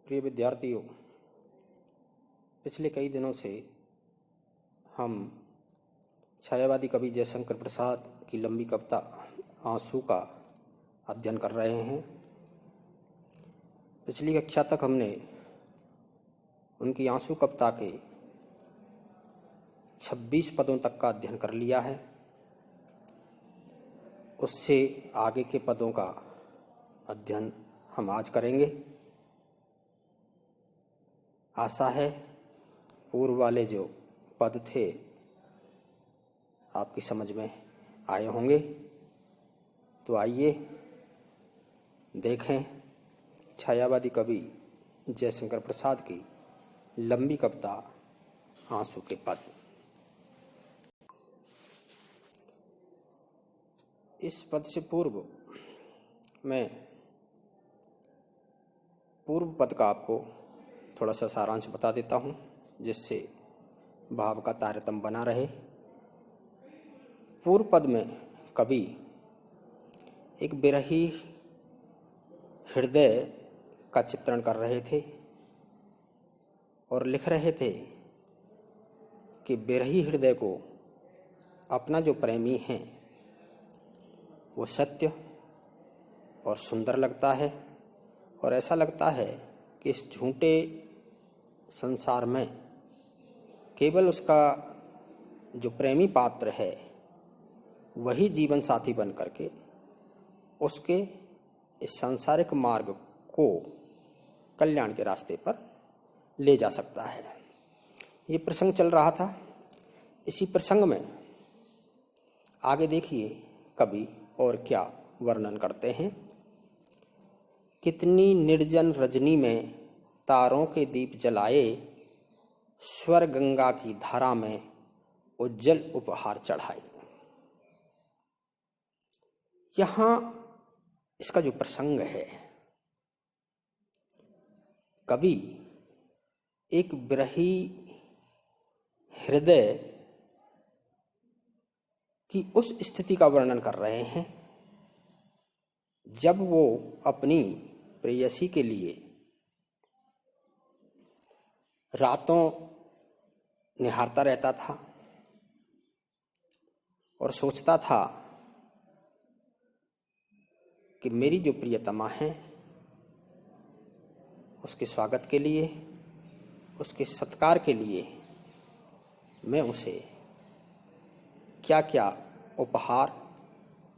प्रिय विद्यार्थियों, पिछले कई दिनों से हम छायावादी कवि जयशंकर प्रसाद की लंबी कविता आंसू का अध्ययन कर रहे हैं। पिछली कक्षा तक हमने उनकी आंसू कविता के 26 पदों तक का अध्ययन कर लिया है। उससे आगे के पदों का अध्ययन हम आज करेंगे। आशा है पूर्व वाले जो पद थे आपकी समझ में आए होंगे। तो आइए देखें छायावादी कवि जयशंकर प्रसाद की लंबी कविता आंसू के पद। इस पद से पूर्व मैं पूर्व पद का आपको थोड़ा सा सारांश बता देता हूँ, जिससे भाव का तारतम्य बना रहे। पूर्व पद में कवि एक विरही हृदय का चित्रण कर रहे थे और लिख रहे थे कि विरही हृदय को अपना जो प्रेमी है वो सत्य और सुंदर लगता है, और ऐसा लगता है कि इस झूठे संसार में केवल उसका जो प्रेमी पात्र है वही जीवन साथी बन करके उसके इस सांसारिक मार्ग को कल्याण के रास्ते पर ले जा सकता है। ये प्रसंग चल रहा था। इसी प्रसंग में आगे देखिए कवि और क्या वर्णन करते हैं। कितनी निर्जन रजनी में तारों के दीप जलाए, स्वर गंगा की धारा में उज्जवल उपहार चढ़ाए। यहां इसका जो प्रसंग है, कवि एक विरही हृदय की उस स्थिति का वर्णन कर रहे हैं जब वो अपनी प्रेयसी के लिए रातों निहारता रहता था और सोचता था कि मेरी जो प्रियतमा है उसके स्वागत के लिए, उसके सत्कार के लिए मैं उसे क्या क्या उपहार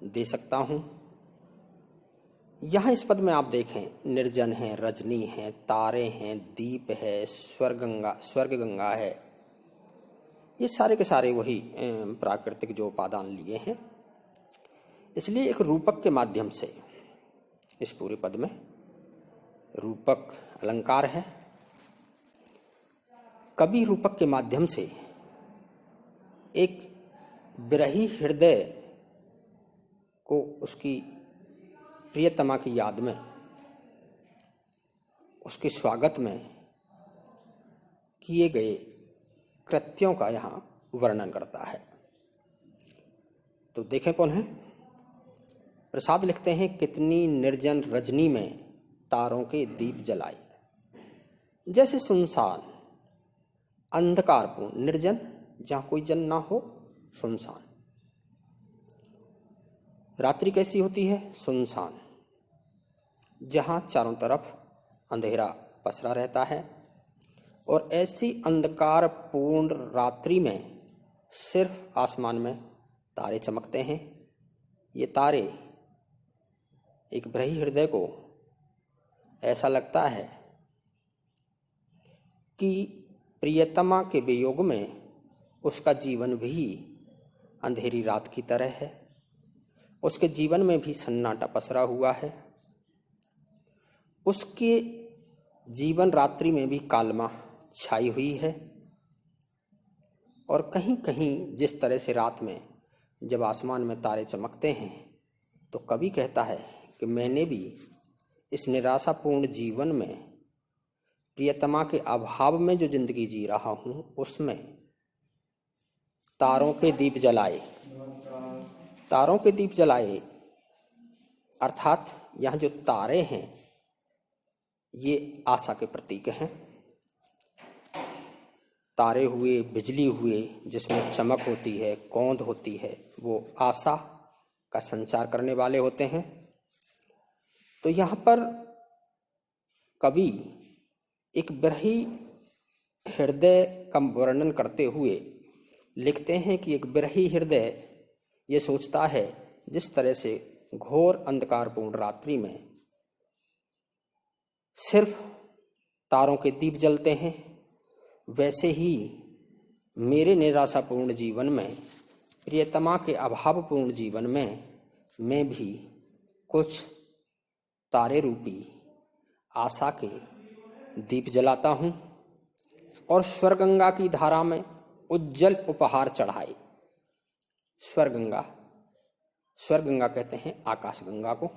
दे सकता हूँ। यहाँ इस पद में आप देखें, निर्जन है, रजनी है, तारे हैं, दीप है, स्वर्ग गंगा है। ये सारे के सारे वही प्राकृतिक जो उपादान लिए हैं। इसलिए एक रूपक के माध्यम से इस पूरे पद में रूपक अलंकार है। कवि रूपक के माध्यम से एक विरही हृदय को उसकी प्रियतमा की याद में, उसके स्वागत में किए गए कृत्यों का यहाँ वर्णन करता है। तो देखें कौन है। प्रसाद लिखते हैं, कितनी निर्जन रजनी में तारों के दीप जलाए। जैसे सुनसान, अंधकारपूर्ण, निर्जन जहाँ कोई जन ना हो, सुनसान। रात्रि कैसी होती है? सुनसान, जहाँ चारों तरफ अंधेरा पसरा रहता है। और ऐसी अंधकारपूर्ण रात्रि में सिर्फ आसमान में तारे चमकते हैं। ये तारे एक विरही हृदय को ऐसा लगता है कि प्रियतमा के वियोग में उसका जीवन भी अंधेरी रात की तरह है। उसके जीवन में भी सन्नाटा पसरा हुआ है। उसके जीवन रात्रि में भी कालमा छाई हुई है। और कहीं कहीं जिस तरह से रात में जब आसमान में तारे चमकते हैं तो कवि कहता है कि मैंने भी इस निराशापूर्ण जीवन में प्रियतमा के अभाव में जो जिंदगी जी रहा हूँ उसमें तारों के दीप जलाए। तारों के दीप जलाए अर्थात यहाँ जो तारे हैं ये आशा के प्रतीक हैं। तारे हुए, बिजली हुए, जिसमें चमक होती है, कौंध होती है, वो आशा का संचार करने वाले होते हैं। तो यहाँ पर कवि एक विरही हृदय का वर्णन करते हुए लिखते हैं कि एक विरही हृदय ये सोचता है, जिस तरह से घोर अंधकारपूर्ण रात्रि में सिर्फ तारों के दीप जलते हैं, वैसे ही मेरे निराशापूर्ण जीवन में, प्रियतमा के अभावपूर्ण जीवन में मैं भी कुछ तारे रूपी आशा के दीप जलाता हूँ और स्वरगंगा की धारा में उज्जवल उपहार चढ़ाए। स्वरगंगा, स्वरगंगा कहते हैं आकाशगंगा को।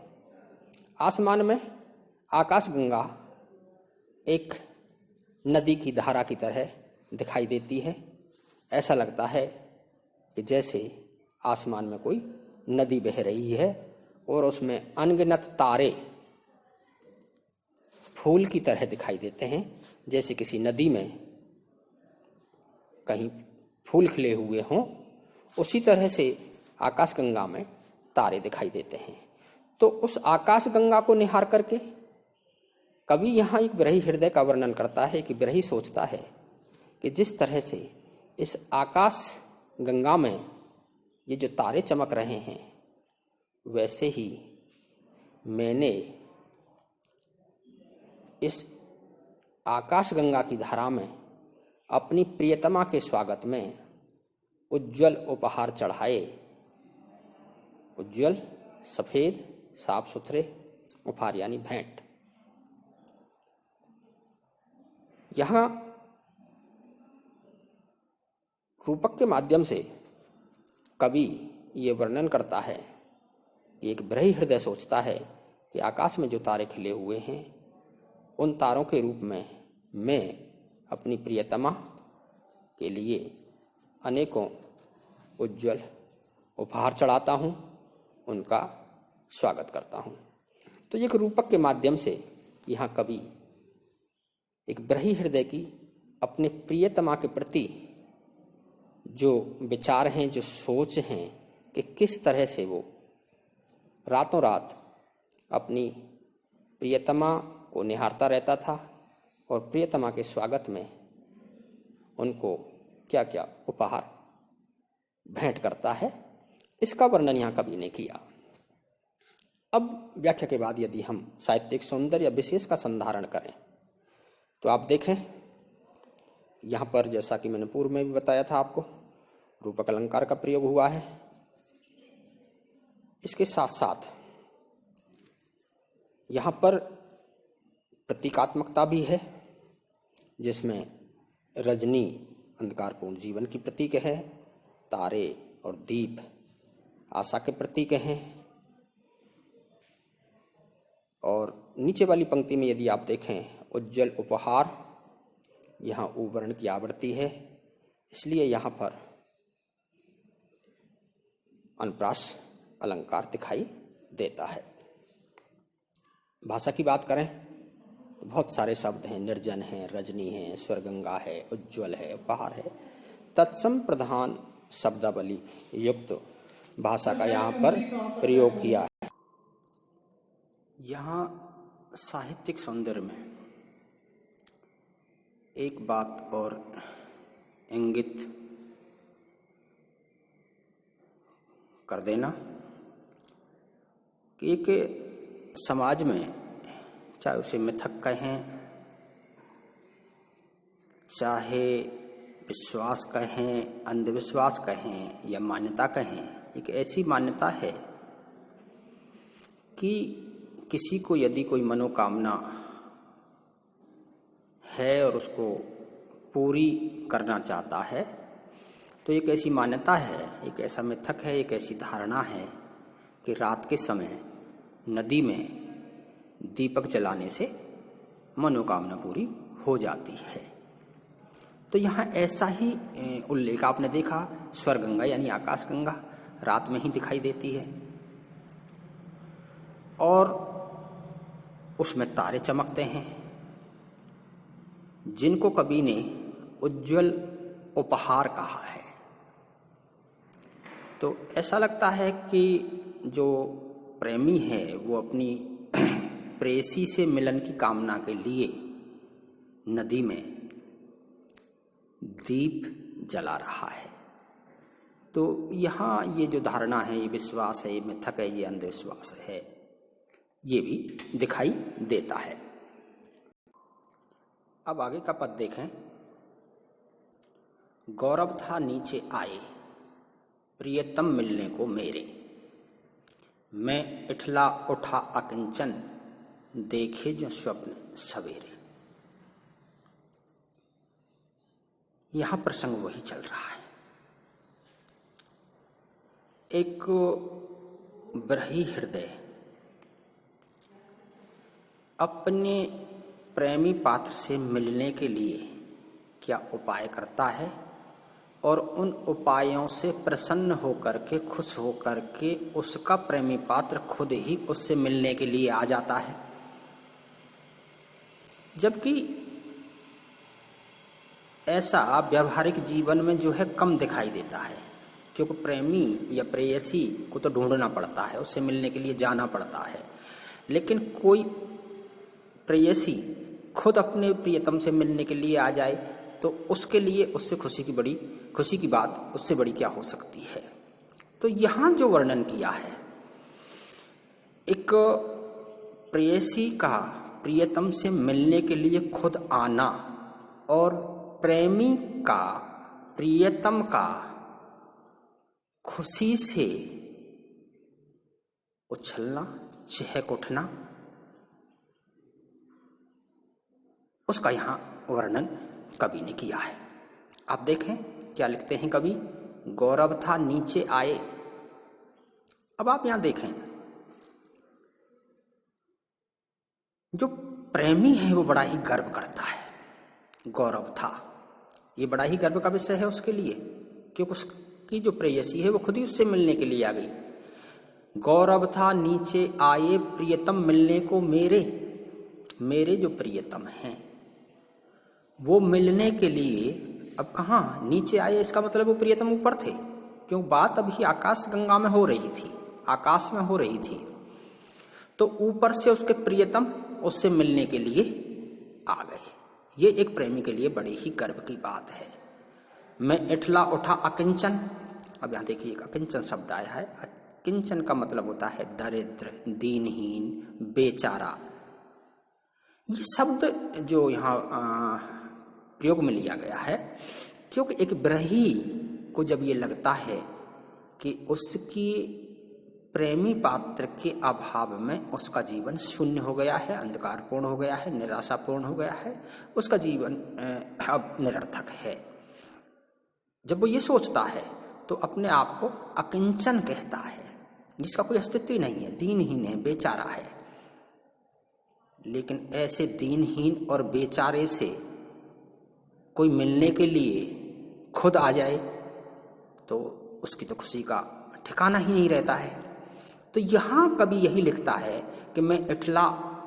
आसमान में आकाशगंगा एक नदी की धारा की तरह दिखाई देती है। ऐसा लगता है कि जैसे आसमान में कोई नदी बह रही है और उसमें अनगिनत तारे फूल की तरह दिखाई देते हैं। जैसे किसी नदी में कहीं फूल खिले हुए हों, उसी तरह से आकाशगंगा में तारे दिखाई देते हैं। तो उस आकाशगंगा को निहार करके कवि यहाँ एक विरही हृदय का वर्णन करता है कि विरही सोचता है कि जिस तरह से इस आकाश गंगा में ये जो तारे चमक रहे हैं, वैसे ही मैंने इस आकाश गंगा की धारा में अपनी प्रियतमा के स्वागत में उज्जवल उपहार चढ़ाए। उज्जवल, सफेद, साफ सुथरे उपहार यानी भेंट। यहाँ रूपक के माध्यम से कवि ये वर्णन करता है कि एक विरही हृदय सोचता है कि आकाश में जो तारे खिले हुए हैं, उन तारों के रूप में मैं अपनी प्रियतमा के लिए अनेकों उज्जवल उपहार चढ़ाता हूँ, उनका स्वागत करता हूँ। तो एक रूपक के माध्यम से यहाँ कवि एक विरही हृदय की अपने प्रियतमा के प्रति जो विचार हैं, जो सोच हैं कि किस तरह से वो रातों रात अपनी प्रियतमा को निहारता रहता था और प्रियतमा के स्वागत में उनको क्या क्या उपहार भेंट करता है, इसका वर्णन यहाँ कवि ने किया। अब व्याख्या के बाद यदि हम साहित्यिक सौंदर्य विशेष का संधारण करें तो आप देखें यहाँ पर, जैसा कि मैंने पूर्व में भी बताया था आपको, रूपक अलंकार का प्रयोग हुआ है। इसके साथ साथ यहाँ पर प्रतीकात्मकता भी है, जिसमें रजनी अंधकारपूर्ण जीवन की प्रतीक है, तारे और दीप आशा के प्रतीक हैं। और नीचे वाली पंक्ति में यदि आप देखें, उज्जवल उपहार, यहाँ उ वर्ण की आवृत्ति है, इसलिए यहाँ पर अनुप्रास अलंकार दिखाई देता है। भाषा की बात करें तो बहुत सारे शब्द हैं, निर्जन है, रजनी है, स्वरगंगा है, उज्जवल है, उपहार है। तत्सम प्रधान शब्दावली युक्त भाषा का यहाँ पर प्रयोग किया है। यहाँ साहित्यिक सौंदर्य में एक बात और इंगित कर देना कि एक समाज में, चाहे उसे मिथक कहें, चाहे विश्वास कहें, अंधविश्वास कहें या मान्यता कहें, एक ऐसी मान्यता है कि किसी को यदि कोई मनोकामना है और उसको पूरी करना चाहता है, तो एक ऐसी मान्यता है, एक ऐसा मिथक है, एक ऐसी धारणा है कि रात के समय नदी में दीपक जलाने से मनोकामना पूरी हो जाती है। तो यहाँ ऐसा ही उल्लेख आपने देखा, स्वरगंगा यानी आकाशगंगा रात में ही दिखाई देती है और उसमें तारे चमकते हैं। जिनको कवि ने उज्जवल उपहार कहा है। तो ऐसा लगता है कि जो प्रेमी है वो अपनी प्रेयसी से मिलन की कामना के लिए नदी में दीप जला रहा है। तो यहाँ ये जो धारणा है, ये विश्वास है, ये मिथक है, ये अंधविश्वास है, ये भी दिखाई देता है। अब आगे का पद देखें। गौरव था नीचे आए प्रियतम मिलने को मेरे, मैं इठला उठा अकिंचन देखे जो स्वप्न सवेरे। यहां प्रसंग वही चल रहा है। एक ब्रही हृदय अपने प्रेमी पात्र से मिलने के लिए क्या उपाय करता है और उन उपायों से प्रसन्न होकर के, खुश होकर के उसका प्रेमी पात्र खुद ही उससे मिलने के लिए आ जाता है। जबकि ऐसा व्यावहारिक जीवन में जो है कम दिखाई देता है, क्योंकि प्रेमी या प्रेयसी को तो ढूंढना पड़ता है, उससे मिलने के लिए जाना पड़ता है। लेकिन कोई प्रेयसी खुद अपने प्रियतम से मिलने के लिए आ जाए तो उसके लिए उससे खुशी की बात उससे बड़ी क्या हो सकती है। तो यहाँ जो वर्णन किया है, एक प्रेयसी का प्रियतम से मिलने के लिए खुद आना और प्रेमी का प्रियतम का खुशी से उछलना, चहक उठना, उसका यहाँ वर्णन कवि ने किया है। आप देखें क्या लिखते हैं कवि। गौरव था नीचे आए। अब आप यहाँ देखें, जो प्रेमी है वो बड़ा ही गर्व करता है। गौरव था, ये बड़ा ही गर्व का विषय है उसके लिए, क्योंकि उसकी जो प्रेयसी है वो खुद ही उससे मिलने के लिए आ गई। गौरव था नीचे आए प्रियतम मिलने को मेरे, मेरे जो प्रियतम हैं वो मिलने के लिए अब कहाँ नीचे आए, इसका मतलब वो प्रियतम ऊपर थे, क्यों बात अभी आकाश गंगा में हो रही थी, आकाश में हो रही थी। तो ऊपर से उसके प्रियतम उससे मिलने के लिए आ गए। ये एक प्रेमी के लिए बड़ी ही गर्व की बात है। मैं इठला उठा अकिंचन। अब यहाँ देखिए एक अकिंचन शब्द आया है। अकिंचन का मतलब होता है दरिद्र, दीनहीन, बेचारा। ये शब्द जो यहाँ प्रयोग में लिया गया है, क्योंकि एक ब्रही को जब ये लगता है कि उसकी प्रेमी पात्र के अभाव में उसका जीवन शून्य हो गया है, अंधकारपूर्ण हो गया है, निराशापूर्ण हो गया है, उसका जीवन अब निरर्थक है, जब वो ये सोचता है तो अपने आप को अकिंचन कहता है, जिसका कोई अस्तित्व ही नहीं है, दीनहीन है, बेचारा है। लेकिन ऐसे दीनहीन और बेचारे से कोई मिलने के लिए खुद आ जाए तो उसकी तो खुशी का ठिकाना ही नहीं रहता है। तो यहाँ कभी यही लिखता है कि मैं इठला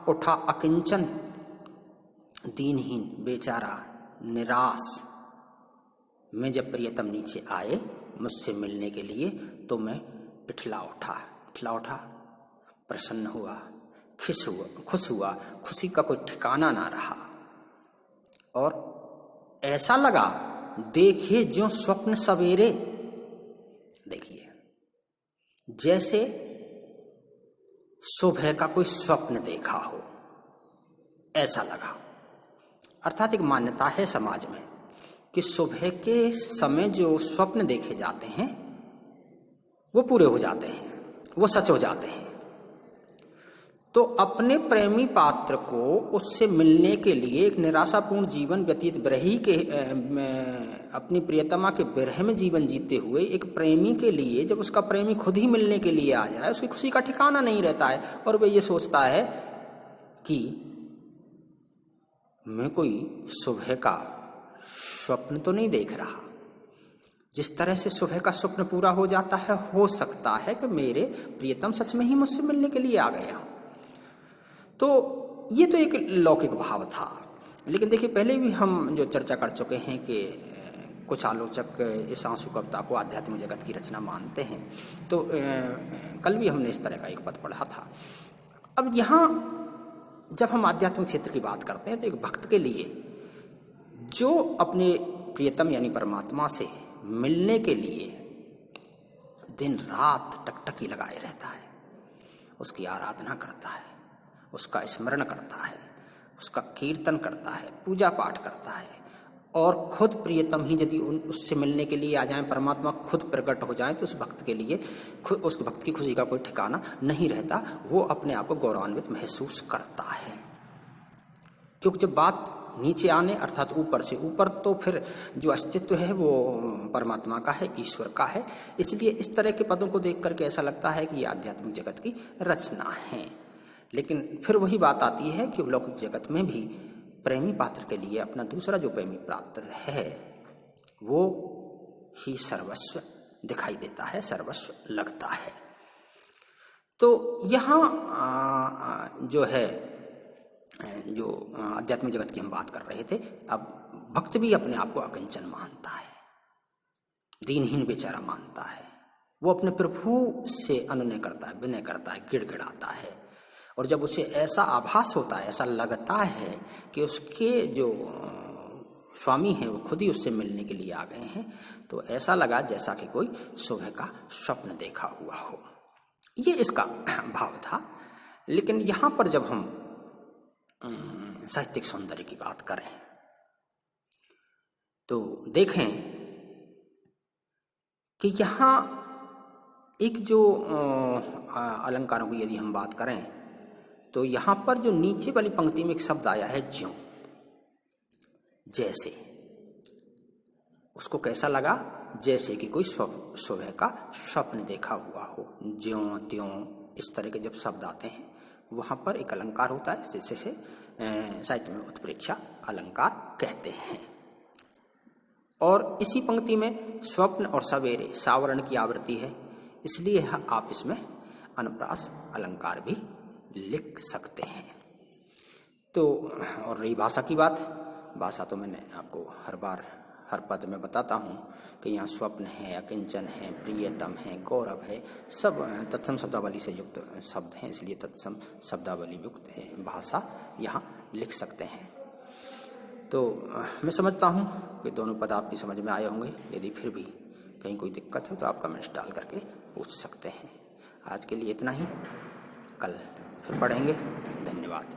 उठा अकिंचन, दीनहीन, बेचारा, निराश, मैं जब प्रियतम नीचे आए मुझसे मिलने के लिए तो मैं इठला उठा, प्रसन्न हुआ, खुश हुआ, खुशी का कोई ठिकाना ना रहा। और ऐसा लगा देखे जो स्वप्न सवेरे, देखिए जैसे सुबह का कोई स्वप्न देखा हो, ऐसा लगा। अर्थात एक मान्यता है समाज में कि सुबह के समय जो स्वप्न देखे जाते हैं वो पूरे हो जाते हैं, वो सच हो जाते हैं। तो अपने प्रेमी पात्र को उससे मिलने के लिए एक निराशापूर्ण जीवन व्यतीत ब्रही के अपनी प्रियतमा के विरह में जीवन जीते हुए एक प्रेमी के लिए जब उसका प्रेमी खुद ही मिलने के लिए आ जाए, उसकी खुशी का ठिकाना नहीं रहता है और वह ये सोचता है कि मैं कोई सुबह का स्वप्न तो नहीं देख रहा। जिस तरह से सुबह का स्वप्न पूरा हो जाता है, हो सकता है कि मेरे प्रियतम सच में ही मुझसे मिलने के लिए आ गए हों। तो ये तो एक लौकिक भाव था। लेकिन देखिए, पहले भी हम जो चर्चा कर चुके हैं कि कुछ आलोचक इस आंसू कविता को आध्यात्मिक जगत की रचना मानते हैं। तो कल भी हमने इस तरह का एक पद पढ़ा था। अब यहाँ जब हम आध्यात्मिक क्षेत्र की बात करते हैं तो एक भक्त के लिए जो अपने प्रियतम यानी परमात्मा से मिलने के लिए दिन रात टकटकी लगाए रहता है, उसकी आराधना करता है, उसका स्मरण करता है, उसका कीर्तन करता है, पूजा पाठ करता है, और खुद प्रियतम ही यदि उससे मिलने के लिए आ जाएं, परमात्मा खुद प्रकट हो जाएं, तो उस भक्त के लिए उस भक्त की खुशी का कोई ठिकाना नहीं रहता। वो अपने आप को गौरवान्वित महसूस करता है, क्योंकि जब बात नीचे आने अर्थात ऊपर से ऊपर, तो फिर जो अस्तित्व है वो परमात्मा का है, ईश्वर का है। इसलिए इस तरह के पदों को देख करके ऐसा लगता है कि ये आध्यात्मिक जगत की रचना है। लेकिन फिर वही बात आती है कि लौकिक जगत में भी प्रेमी पात्र के लिए अपना दूसरा जो प्रेमी पात्र है वो ही सर्वस्व दिखाई देता है, सर्वस्व लगता है। तो यहाँ जो है, जो आध्यात्मिक जगत की हम बात कर रहे थे, अब भक्त भी अपने आप को अकिंचन मानता है, दीनहीन बेचारा मानता है। वो अपने प्रभु से अनुनय करता है, विनय करता है, गिड़गिड़ाता है। और जब उसे ऐसा आभास होता है, ऐसा लगता है कि उसके जो स्वामी हैं वो खुद ही उससे मिलने के लिए आ गए हैं, तो ऐसा लगा जैसा कि कोई सुबह का स्वप्न देखा हुआ हो। ये इसका भाव था। लेकिन यहाँ पर जब हम साहित्यिक सौंदर्य की बात करें तो देखें कि यहाँ एक जो अलंकारों की यदि हम बात करें तो यहाँ पर जो नीचे वाली पंक्ति में एक शब्द आया है ज्यों, जैसे, उसको कैसा लगा? जैसे कि कोई सुबह का स्वप्न देखा हुआ हो। ज्यों त्यों इस तरह के जब शब्द आते हैं वहाँ पर एक अलंकार होता है, जिसे साहित्य में उत्प्रेक्षा अलंकार कहते हैं। और इसी पंक्ति में स्वप्न और सवेरे सावरण की आवृत्ति है, इसलिए आप इसमें अनुप्रास अलंकार भी लिख सकते हैं। तो और रही भाषा की बात, भाषा तो मैंने आपको हर बार हर पद में बताता हूँ कि यहाँ स्वप्न है, अकिंचन है, प्रियतम है, गौरव है, सब तत्सम शब्दावली से युक्त शब्द हैं, इसलिए तत्सम शब्दावली युक्त भाषा यहाँ लिख सकते हैं। तो मैं समझता हूँ कि दोनों पद आपकी समझ में आए होंगे। यदि फिर भी कहीं कोई दिक्कत हो तो आप कमेंट्स डाल करके पूछ सकते हैं। आज के लिए इतना ही, कल फिर पढ़ेंगे। धन्यवाद।